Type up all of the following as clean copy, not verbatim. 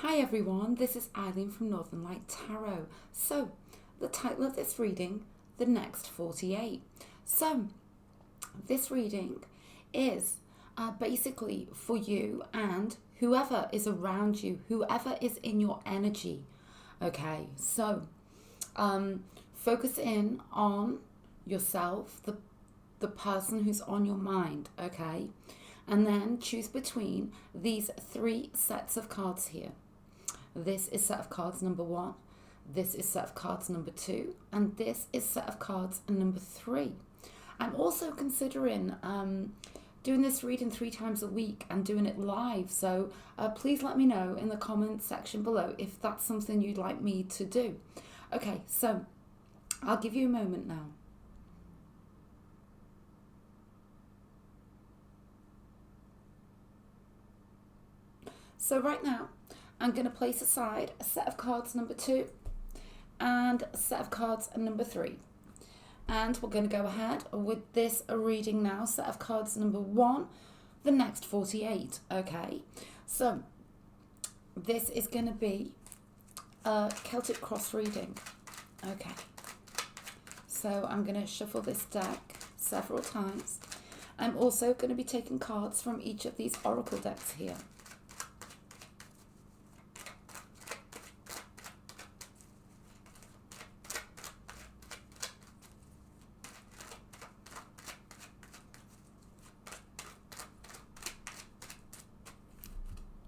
Hi everyone, this is Eileen from Northern Light Tarot. So, the title of this reading, The Next 48. So, this reading is basically for you and whoever is around you, whoever is in your energy. Okay, so focus in on yourself, the person who's on your mind, okay? And then choose between these three sets of cards here. This is set of cards number 1, this is set of cards number 2, and this is set of cards number 3. I'm also considering doing this reading 3 times a week and doing it live, so please let me know in the comments section below if that's something you'd like me to do. Okay, so I'll give you a moment now. So right now, I'm going to place aside a set of cards number 2 and a set of cards number 3. And we're going to go ahead with this reading now, set of cards number 1, the next 48. Okay, so this is going to be a Celtic cross reading. Okay, so I'm going to shuffle this deck several times. I'm also going to be taking cards from each of these oracle decks here.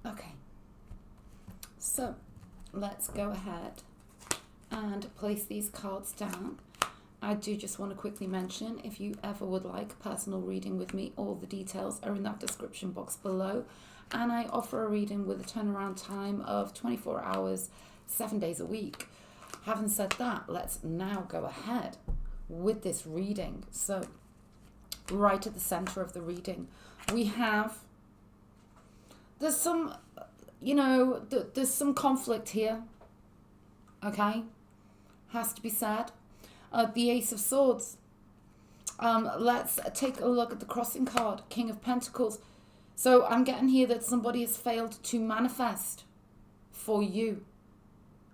Okay, so let's go ahead and place these cards down. I do just want to quickly mention, if you ever would like a personal reading with me, all the details are in that description box below. And I offer a reading with a turnaround time of 24 hours, 7 days a week. Having said that, let's now go ahead with this reading. So, right at the center of the reading, we have... There's some, there's some conflict here, okay? Has to be said. The Ace of Swords. Let's take a look at the crossing card, King of Pentacles. So I'm getting here that somebody has failed to manifest for you,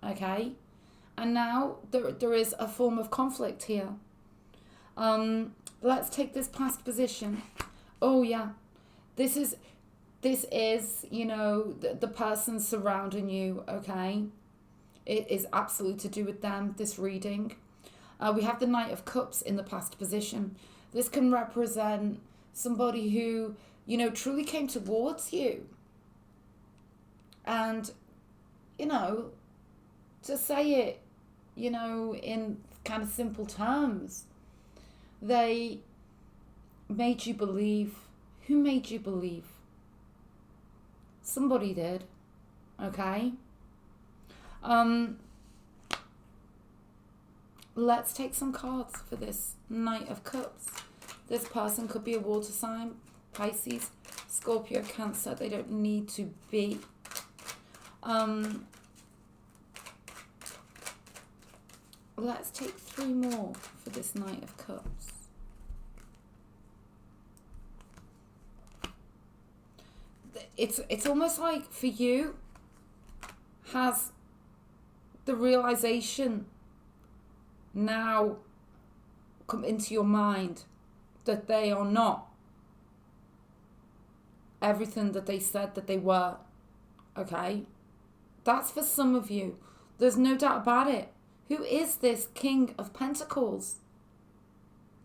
okay? And now there is a form of conflict here. Let's take this past position. Oh, yeah. This is, the person surrounding you, okay? It is absolutely to do with them, this reading. We have the Knight of Cups in the past position. This can represent somebody who, truly came towards you. And, to say it, in kind of simple terms, they made you believe. Who made you believe? Somebody did, okay? Let's take some cards for this Knight of Cups. This person could be a water sign, Pisces, Scorpio, Cancer. They don't need to be. Let's take 3 more for this Knight of Cups. It's almost like for you, has the realization now come into your mind that they are not everything that they said that they were, okay? That's for some of you. There's no doubt about it. Who is this King of Pentacles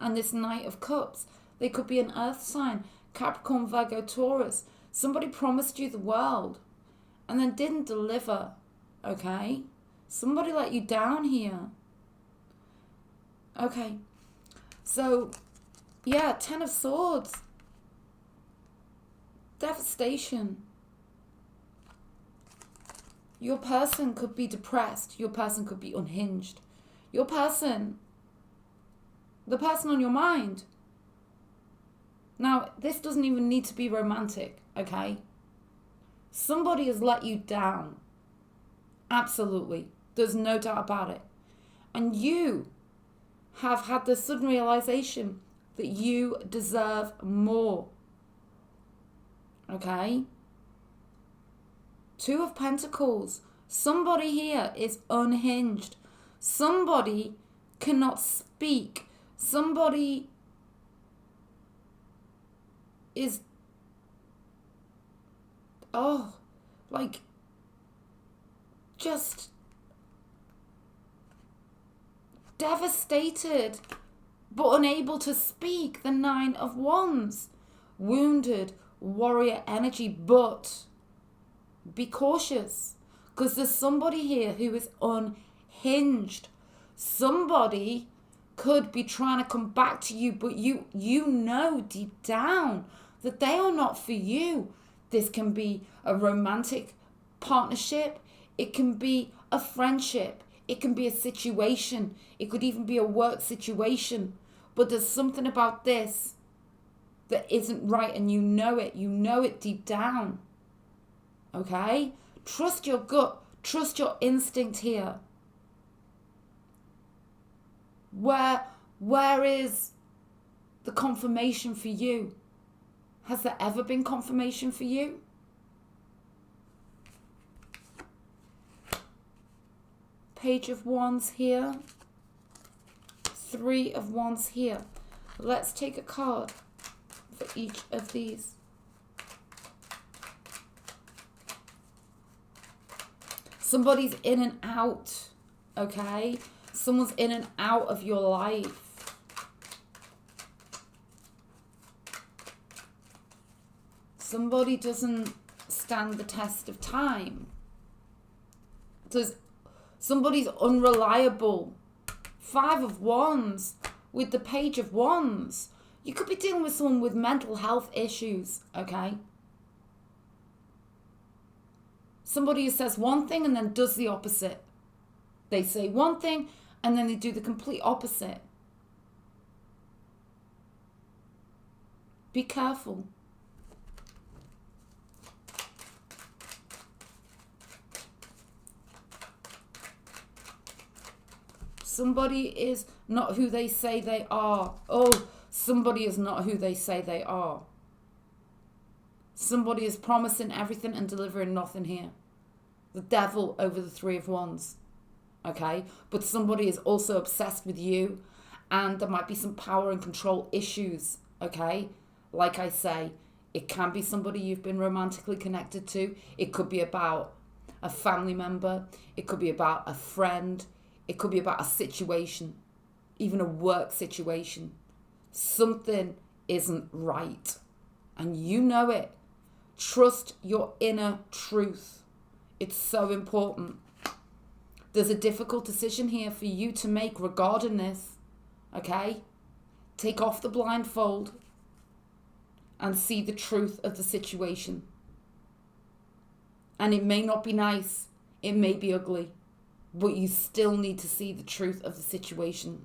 and this Knight of Cups? They could be an earth sign, Capricorn, Virgo, Taurus. Somebody promised you the world and then didn't deliver, okay? Somebody let you down here. Okay, so, yeah, 10 of Swords. Devastation. Your person could be depressed. Your person could be unhinged. Your person, the person on your mind. Now, this doesn't even need to be romantic, okay? Somebody has let you down. Absolutely. There's no doubt about it. And you have had the sudden realization that you deserve more. Okay? Two of Pentacles. Somebody here is unhinged. Somebody cannot speak. Somebody is, like, just devastated, but unable to speak. The Nine of Wands. Wounded, warrior energy, but be cautious, because there's somebody here who is unhinged. Somebody could be trying to come back to you, but you know deep down that they are not for you. This can be a romantic partnership. It can be a friendship. It can be a situation. It could even be a work situation. But there's something about this that isn't right, and you know it. You know it deep down. Okay? Trust your gut. Trust your instinct here. Where is the confirmation for you? Has there ever been confirmation for you? Page of Wands here. Three of Wands here. Let's take a card for each of these. Somebody's in and out, okay? Someone's in and out of your life. Somebody doesn't stand the test of time. Somebody's unreliable. Five of Wands with the Page of Wands. You could be dealing with someone with mental health issues, okay? Somebody who says one thing and then does the opposite. They say one thing and then they do the complete opposite. Be careful. Somebody is not who they say they are. Oh, somebody is not who they say they are. Somebody is promising everything and delivering nothing here. The Devil over the Three of Wands. Okay? But somebody is also obsessed with you, and there might be some power and control issues. Okay? Like I say, it can be somebody you've been romantically connected to. It could be about a family member. It could be about a friend. It could be about a situation, even a work situation. Something isn't right, and you know it. Trust your inner truth. It's so important. There's a difficult decision here for you to make regarding this, okay? Take off the blindfold and see the truth of the situation. And it may not be nice. It may be ugly. But you still need to see the truth of the situation.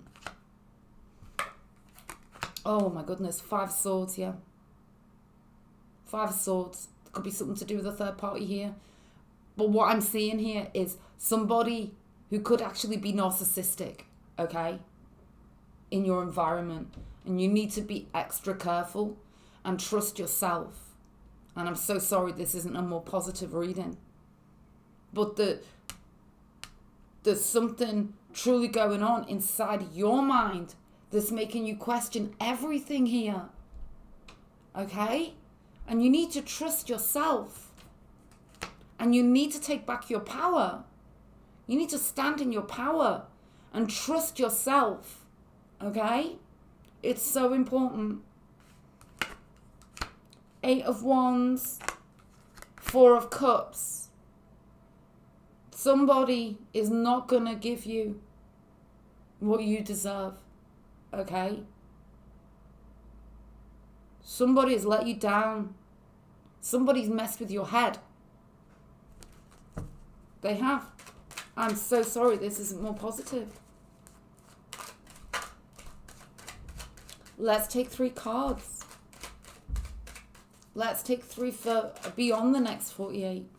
Oh my goodness, Five of Swords here. Five of Swords. There could be something to do with a third party here. But what I'm seeing here is somebody who could actually be narcissistic, okay, in your environment. And you need to be extra careful and trust yourself. And I'm so sorry this isn't a more positive reading. But there's something truly going on inside your mind that's making you question everything here. Okay? And you need to trust yourself. And you need to take back your power. You need to stand in your power and trust yourself. Okay? It's so important. Eight of Wands. Four of Cups. Somebody is not going to give you what you deserve, okay? Somebody has let you down. Somebody's messed with your head. They have. I'm so sorry this isn't more positive. Let's take 3 cards. Let's take 3 for beyond the next 48.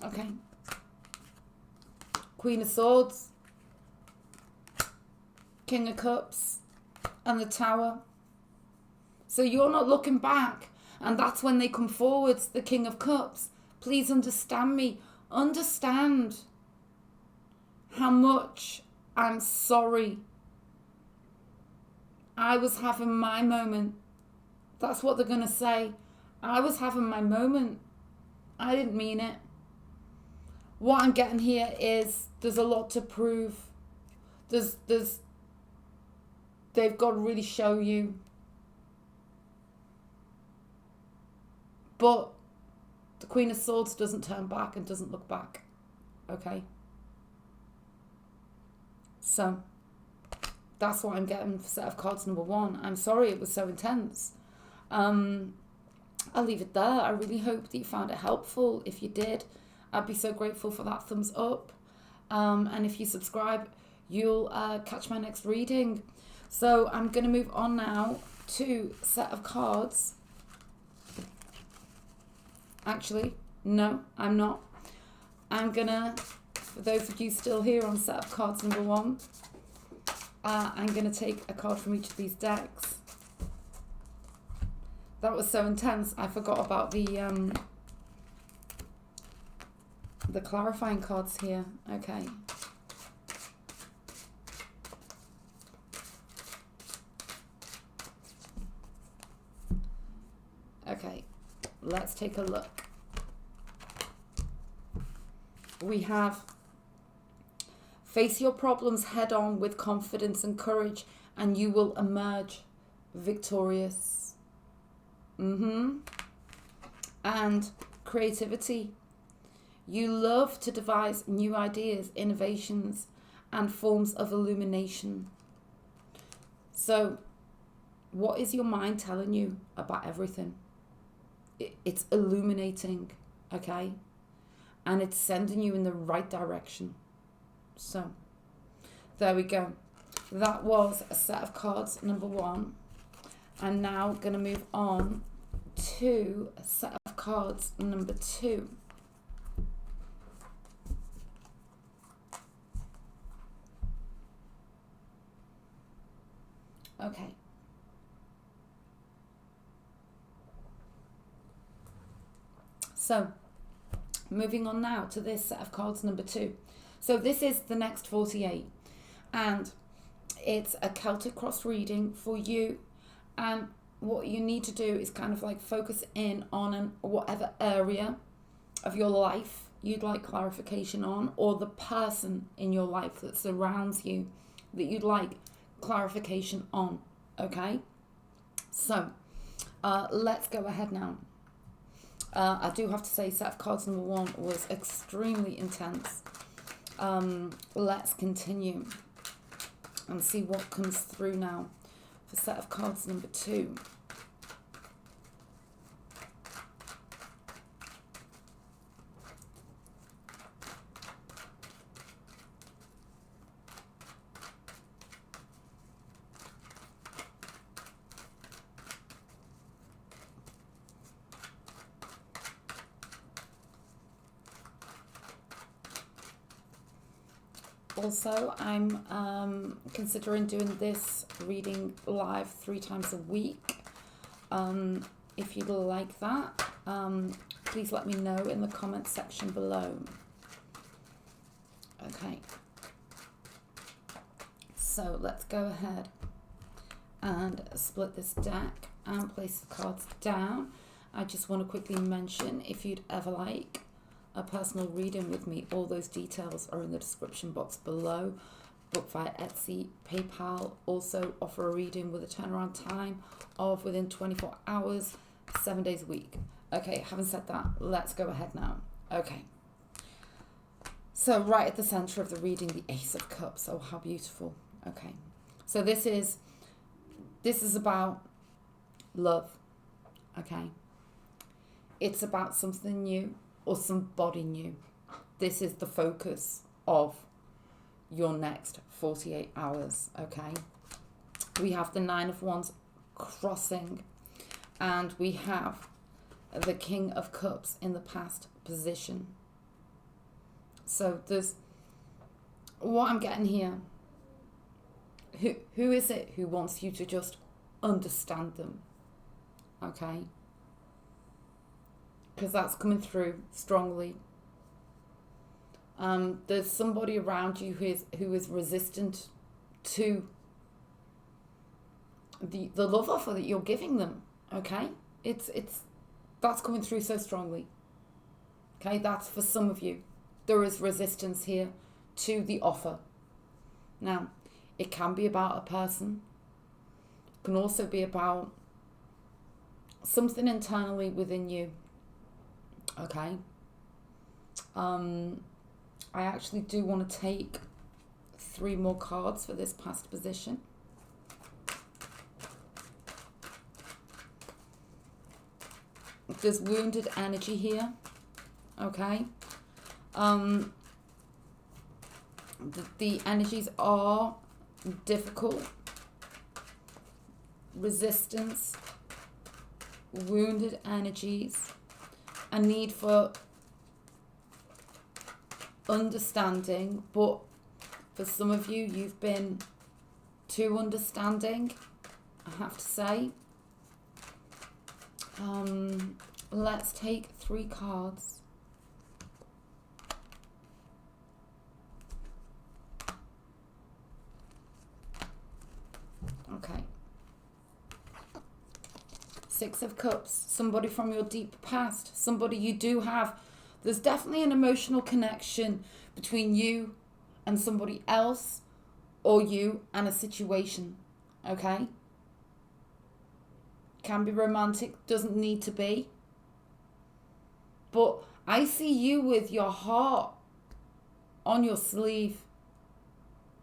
Okay. Queen of Swords, King of Cups, and the Tower. So you're not looking back. And that's when they come forwards, the King of Cups. Please understand me. Understand how much I'm sorry. I was having my moment. That's what they're going to say. I was having my moment. I didn't mean it. What I'm getting here is there's a lot to prove. They've got to really show you. But the Queen of Swords doesn't turn back and doesn't look back. Okay? So, that's what I'm getting for set of cards number 1. I'm sorry it was so intense. I'll leave it there. I really hope that you found it helpful. If you did, I'd be so grateful for that thumbs up. And if you subscribe, you'll catch my next reading. So I'm going to move on now to set of cards. Actually, no, I'm not. I'm going to, for those of you still here on set of cards number 1, I'm going to take a card from each of these decks. That was so intense, I forgot about the clarifying cards here. Okay. Okay, let's take a look. We have face your problems head on with confidence and courage, and you will emerge victorious. And creativity. You love to devise new ideas, innovations, and forms of illumination. So, what is your mind telling you about everything? It's illuminating, okay? And it's sending you in the right direction. So, there we go. That was a set of cards, number 1. I'm now going to move on to a set of cards, number 2. Okay. So, moving on now to this set of cards, number 2. So this is the next 48. And it's a Celtic cross reading for you. And what you need to do is kind of like focus in on whatever area of your life you'd like clarification on, or the person in your life that surrounds you that you'd like clarification on. Okay? So, let's go ahead now. I do have to say set of cards number 1 was extremely intense. Let's continue and see what comes through now for set of cards number 2. Also, I'm considering doing this reading live 3 times a week. If you'd like that, please let me know in the comment section below. Okay. So let's go ahead and split this deck and place the cards down. I just want to quickly mention, if you'd ever like a personal reading with me, all those details are in the description box below. Book via Etsy, PayPal. Also offer a reading with a turnaround time of within 24 hours, 7 days a week. Okay, having said that, let's go ahead now. Okay. So right at the center of the reading, the Ace of Cups. Oh, how beautiful. Okay. So this is about love. Okay. It's about something new or somebody new. This is the focus of your next 48 hours, okay? We have the 9 of Wands crossing, and we have the King of Cups in the past position. So there's what I'm getting here, who is it who wants you to just understand them? Okay? Because that's coming through strongly. There's somebody around you who is resistant to the love offer that you're giving them. Okay? It's that's coming through so strongly. Okay, that's for some of you. There is resistance here to the offer. Now, it can be about a person. It can also be about something internally within you. Okay? I actually do want to take 3 more cards for this past position. There's wounded energy here. Okay? The energies are difficult, resistance, wounded energies, a need for understanding, but for some of you, you've been too understanding, I have to say. Let's take 3 cards. Okay. 6 of Cups, somebody from your deep past, somebody you do have. There's definitely an emotional connection between you and somebody else, or you and a situation, okay? Can be romantic, doesn't need to be. But I see you with your heart on your sleeve,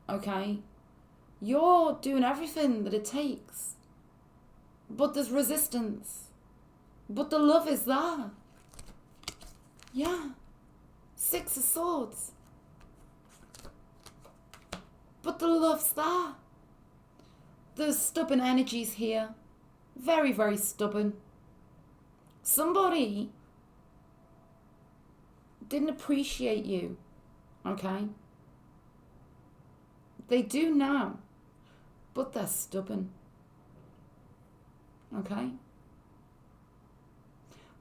okay? You're doing everything that it takes. But there's resistance. But the love is there. Yeah. 6 of Swords. But the love's there. There's stubborn energies here. Very, very stubborn. Somebody didn't appreciate you. Okay? They do now. But they're stubborn. Okay?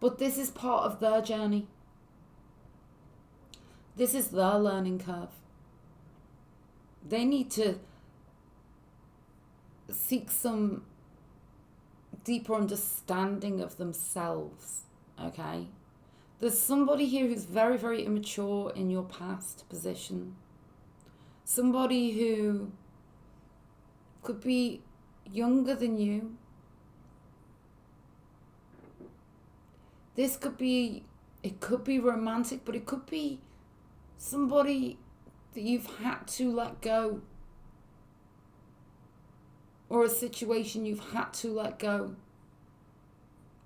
But this is part of their journey. This is their learning curve. They need to seek some deeper understanding of themselves. Okay? There's somebody here who's very, very immature in your past position. Somebody who could be younger than you. This could be, it could be romantic, but it could be somebody that you've had to let go. Or a situation you've had to let go.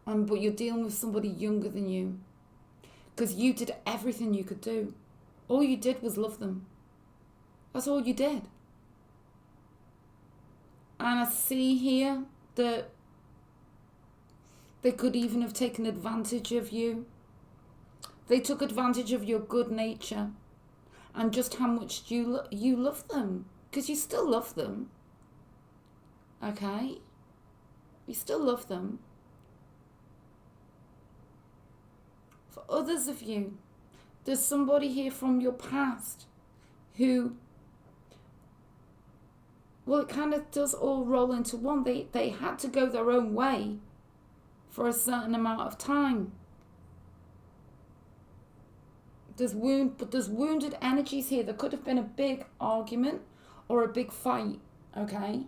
But you're dealing with somebody younger than you. Because you did everything you could do. All you did was love them. That's all you did. And I see here that they could even have taken advantage of you. They took advantage of your good nature and just how much you love them. Because you still love them. Okay? You still love them. For others of you, there's somebody here from your past who, well, it kind of does all roll into one. They had to go their own way for a certain amount of time. There's wounded energies here. There could have been a big argument or a big fight, okay?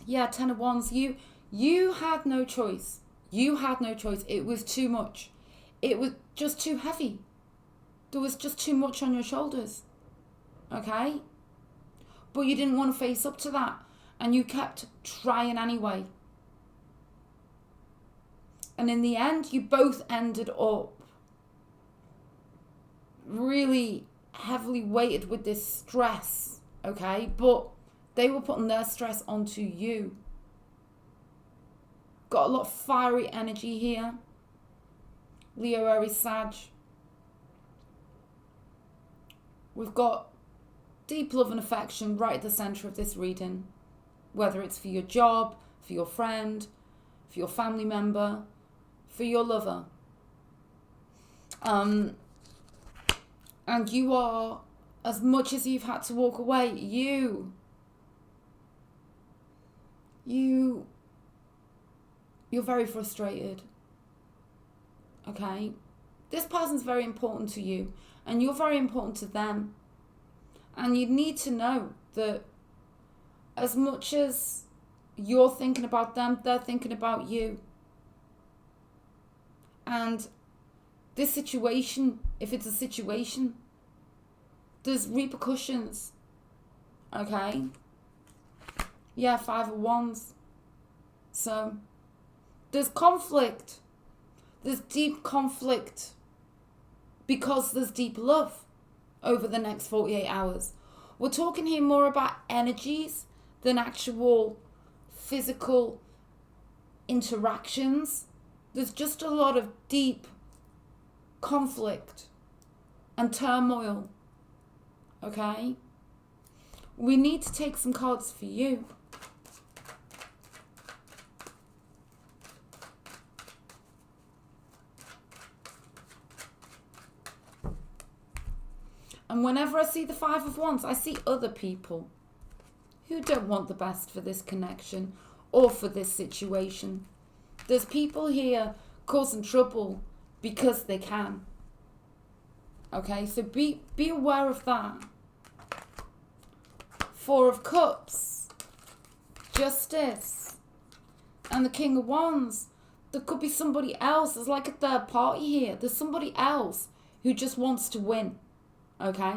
Yeah, 10 of Wands. You had no choice. You had no choice. It was too much. It was just too heavy. There was just too much on your shoulders, okay? But you didn't want to face up to that, and you kept trying anyway. And in the end, you both ended up really heavily weighted with this stress, okay? But they were putting their stress onto you. Got a lot of fiery energy here. Leo, Aries, Sag. We've got deep love and affection right at the centre of this reading. Whether it's for your job, for your friend, for your family member, for your lover. And you are, as much as you've had to walk away, you're very frustrated. Okay? This person's very important to you, and you're very important to them. And you need to know that as much as you're thinking about them, they're thinking about you. And this situation, if it's a situation, there's repercussions. Okay? Yeah, 5 of Wands. So, there's conflict. There's deep conflict. Because there's deep love over the next 48 hours. We're talking here more about energies than actual physical interactions. There's just a lot of deep conflict and turmoil. Okay? We need to take some cards for you. And whenever I see the 5 of Wands, I see other people who don't want the best for this connection or for this situation. There's people here causing trouble because they can. Okay, so be aware of that. 4 of Cups, Justice, and the King of Wands. There could be somebody else. There's like a third party here. There's somebody else who just wants to win. Okay?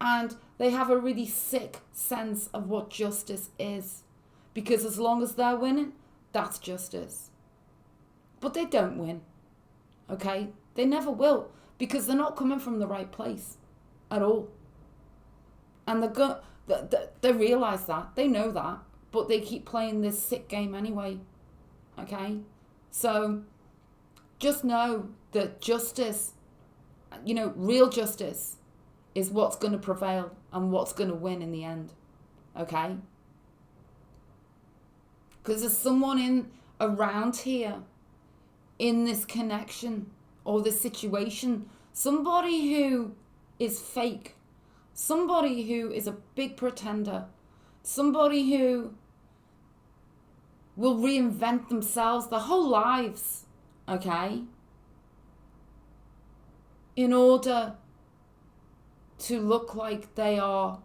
And they have a really sick sense of what justice is. Because as long as they're winning, that's justice. But they don't win. Okay? They never will. Because they're not coming from the right place. At all. And they realise that. They know that. But they keep playing this sick game anyway. Okay? So, just know that justice, real justice is what's going to prevail and what's going to win in the end. Okay? Because there's someone around here in this connection or this situation, somebody who is fake, somebody who is a big pretender, somebody who will reinvent themselves their whole lives, okay, in order to look like they are,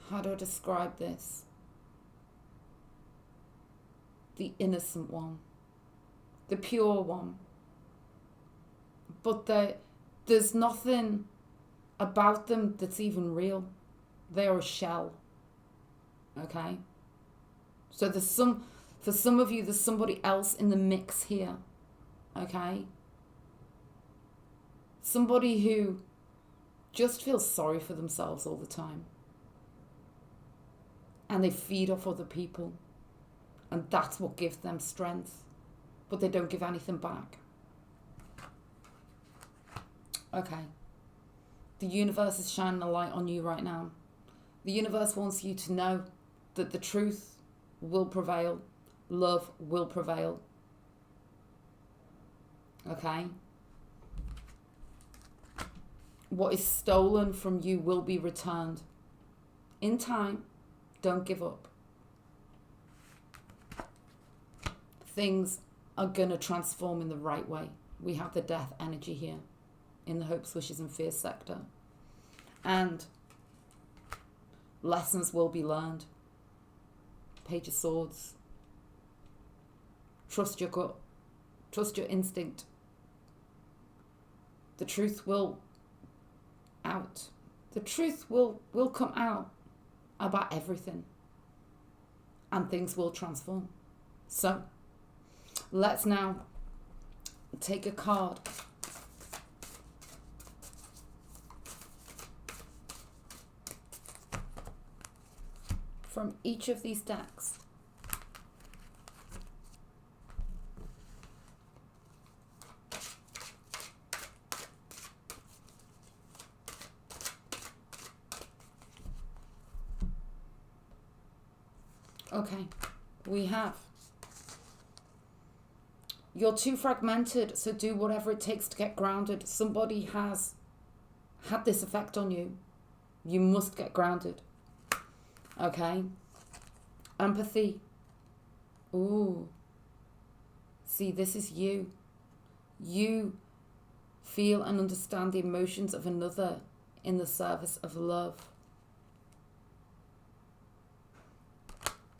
how do I describe this? The innocent one, the pure one. But there's nothing about them that's even real. They are a shell. Okay? So for some of you, there's somebody else in the mix here. Okay? Somebody who just feels sorry for themselves all the time. And they feed off other people. And that's what gives them strength. But they don't give anything back. Okay. The universe is shining a light on you right now. The universe wants you to know that the truth will prevail. Love will prevail. Okay? What is stolen from you will be returned. In time, don't give up. Things are going to transform in the right way. We have the death energy here in the hopes, wishes and fears sector. And lessons will be learned. Page of Swords. Trust your gut. Trust your instinct. The truth will out. The truth will come out about everything. And things will transform. So, let's now take a card. From each of these decks. Okay, we have. You're too fragmented, so do whatever it takes to get grounded. Somebody has had this effect on you. You must get grounded. Okay? Empathy. Ooh. See, this is you. You feel and understand the emotions of another in the service of love.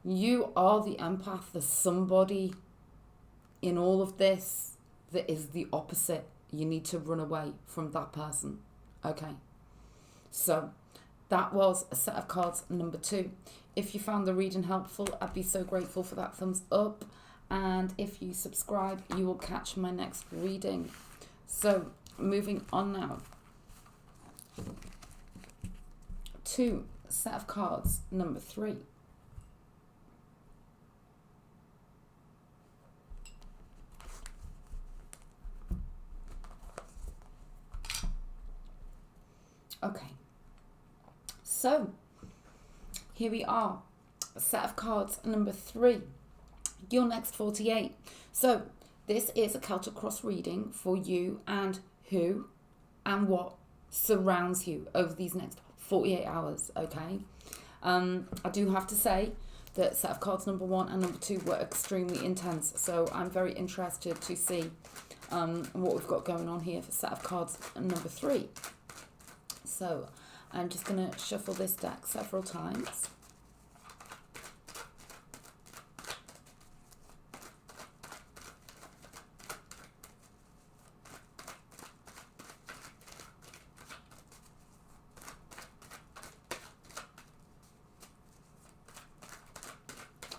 You are the empath. There's somebody in all of this that is the opposite. You need to run away from that person. Okay. So that was a set of cards number 2. If you found the reading helpful, I'd be so grateful for that thumbs up. And if you subscribe, you will catch my next reading. So moving on now to set of cards number 3. Okay, so here we are, set of cards number 3, your next 48. So this is a Celtic Cross reading for you and who and what surrounds you over these next 48 hours, okay? I do have to say that set of cards number 1 and number 2 were extremely intense, so I'm very interested to see what we've got going on here for set of cards number 3. So I'm just going to shuffle this deck several times.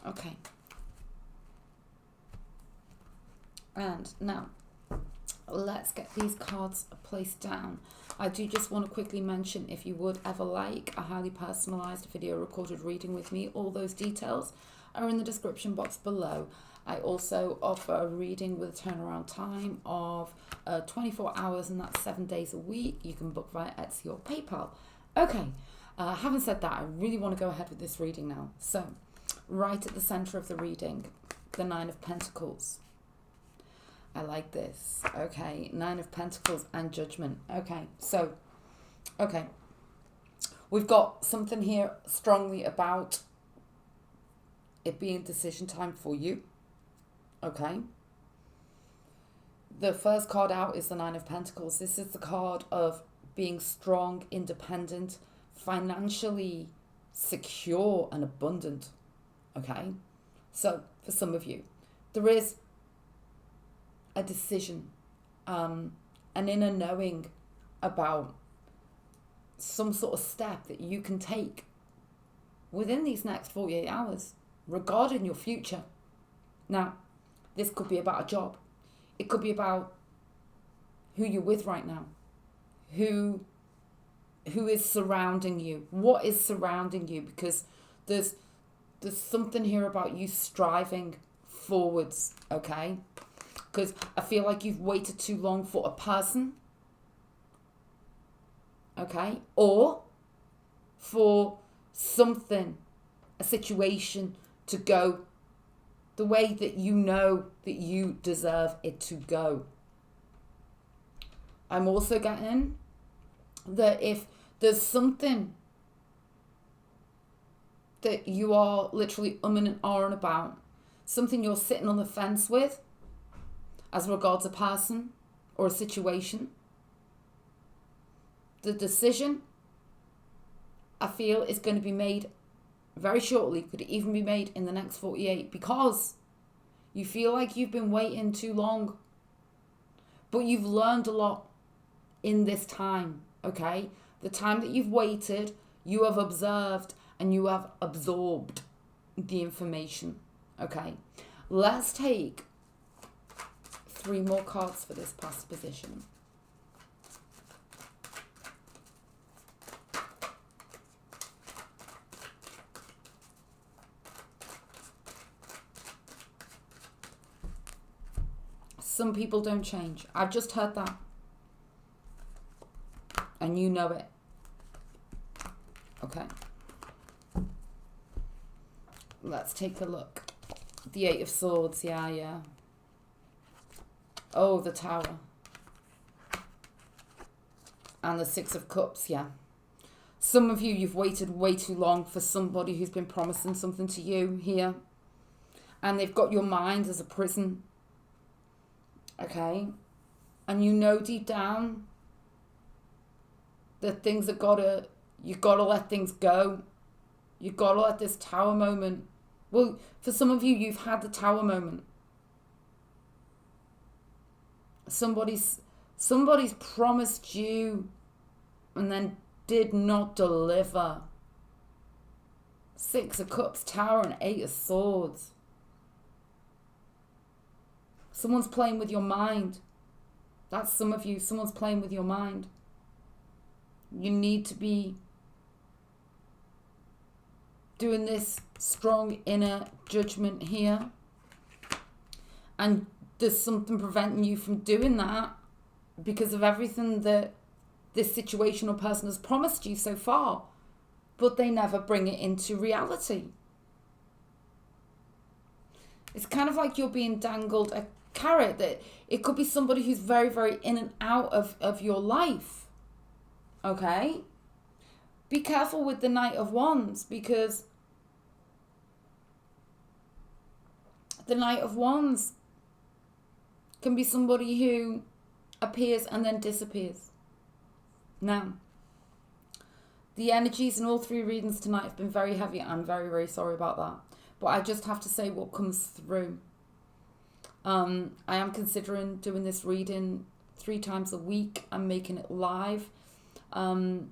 Okay. And now let's get these cards placed down. I do just want to quickly mention, if you would ever like a highly personalized video recorded reading with me, all those details are in the description box below. I also offer a reading with a turnaround time of 24 hours, and that's 7 days a week. You can book via Etsy or PayPal. Okay, having said that, I really want to go ahead with this reading now. So, right at the center of the reading, the 9 of Pentacles. I like this. Okay, 9 of Pentacles and Judgment. Okay, so, okay. We've got something here strongly about it being decision time for you. Okay. The first card out is the 9 of Pentacles. This is the card of being strong, independent, financially secure and abundant. Okay. So, for some of you, there is a decision, an inner knowing about some sort of step that you can take within these next 48 hours regarding your future. Now, this could be about a job. It could be about who you're with right now, who is surrounding you, what is surrounding you, because there's something here about you striving forwards, okay? Because I feel like you've waited too long for a person, okay? Or for something, a situation to go the way that you know that you deserve it to go. I'm also getting that if there's something that you are literally umming and ahhing about, something you're sitting on the fence with, as regards a person or a situation, the decision, I feel, is going to be made very shortly. Could even be made in the next 48, because you feel like you've been waiting too long, but you've learned a lot in this time, okay? The time that you've waited, you have observed and you have absorbed the information, okay? Let's take 3 more cards for this past position. Some people don't change. I've just heard that. And you know it. Okay. Let's take a look. The Eight of Swords, yeah. Oh, the Tower. And the Six of Cups, yeah. Some of you, you've waited way too long for somebody who's been promising something to you here. And they've got your mind as a prison. Okay? And you know deep down that things are you gotta let things go. You gotta let this Tower moment. Well, for some of you, you've had the Tower moment. Somebody's promised you and then did not deliver. Six of Cups, Tower, and Eight of Swords. Someone's playing with your mind. That's some of you. Someone's playing with your mind. You need to be doing this strong inner judgment here. And there's something preventing you from doing that because of everything that this situation or person has promised you so far, but they never bring it into reality. It's kind of like you're being dangled a carrot, that it could be somebody who's very, very in and out of your life. Okay? Be careful with the Knight of Wands, because the Knight of Wands can be somebody who appears and then disappears. Now, the energies in all three readings tonight have been very heavy. I'm very, very sorry about that. But I just have to say what comes through. I am considering doing this reading 3 times a week. I'm making it live. But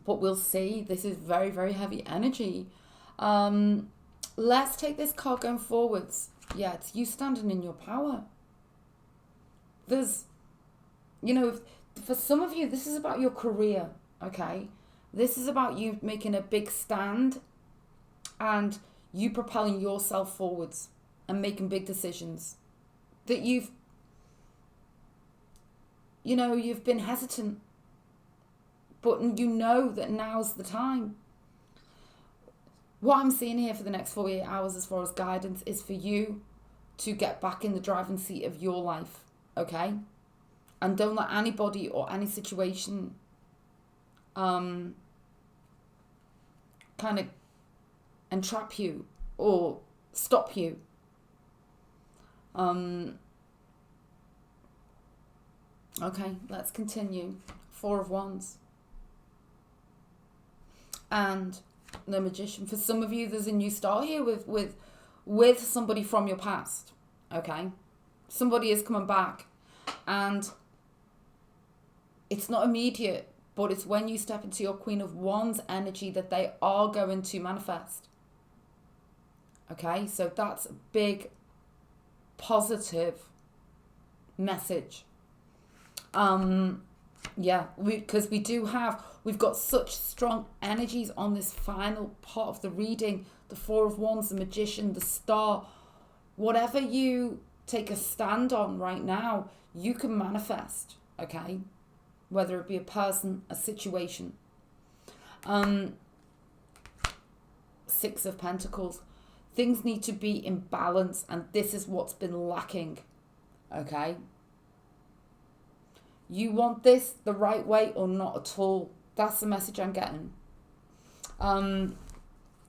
we'll see. This is very, very heavy energy. Let's take this card going forwards. Yeah, it's you standing in your power. There's, for some of you, this is about your career, okay? This is about you making a big stand and you propelling yourself forwards and making big decisions that you've been hesitant, but you know that now's the time. What I'm seeing here for the next 48 hours as far as guidance is for you to get back in the driving seat of your life, okay? And don't let anybody or any situation kind of entrap you or stop you. Okay, let's continue. 4 of Wands. And the Magician. For some of you, there's a new start here with somebody from your past. Okay? Somebody is coming back. And it's not immediate, but it's when you step into your Queen of Wands energy that they are going to manifest. Okay? So that's a big positive message. Because we've got such strong energies on this final part of the reading. The 4 of Wands, the Magician, the Star. Whatever you take a stand on right now, you can manifest, okay? Whether it be a person, a situation. 6 of Pentacles. Things need to be in balance, and this is what's been lacking, okay? You want this the right way or not at all? That's the message I'm getting.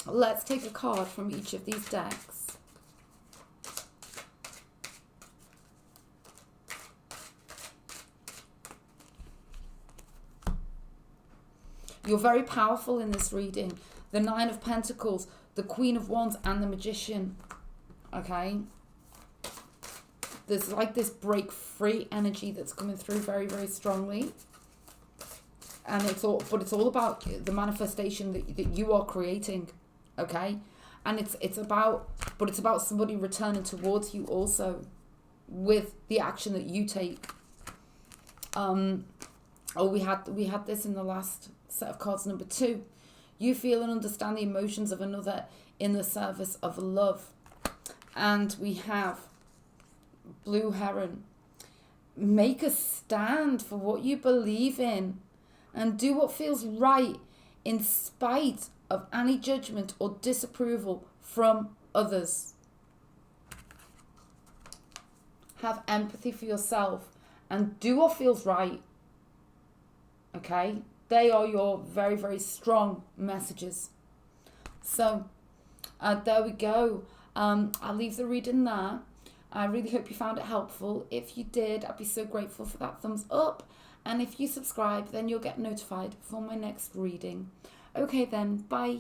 Let's take a card from each of these decks. You're very powerful in this reading. The 9 of Pentacles, the Queen of Wands, and the Magician. Okay? There's like this break free energy that's coming through very, very strongly. And it's all about the manifestation that you are creating. Okay? And it's about somebody returning towards you also with the action that you take. We had this in the last set of cards, number 2. You feel and understand the emotions of another in the service of love. And we have Blue Heron. Make a stand for what you believe in and do what feels right in spite of any judgment or disapproval from others. Have empathy for yourself and do what feels right. Okay? They are your very, very strong messages. So, there we go. I'll leave the reading there. I really hope you found it helpful. If you did, I'd be so grateful for that thumbs up. And if you subscribe, then you'll get notified for my next reading. Okay then, bye.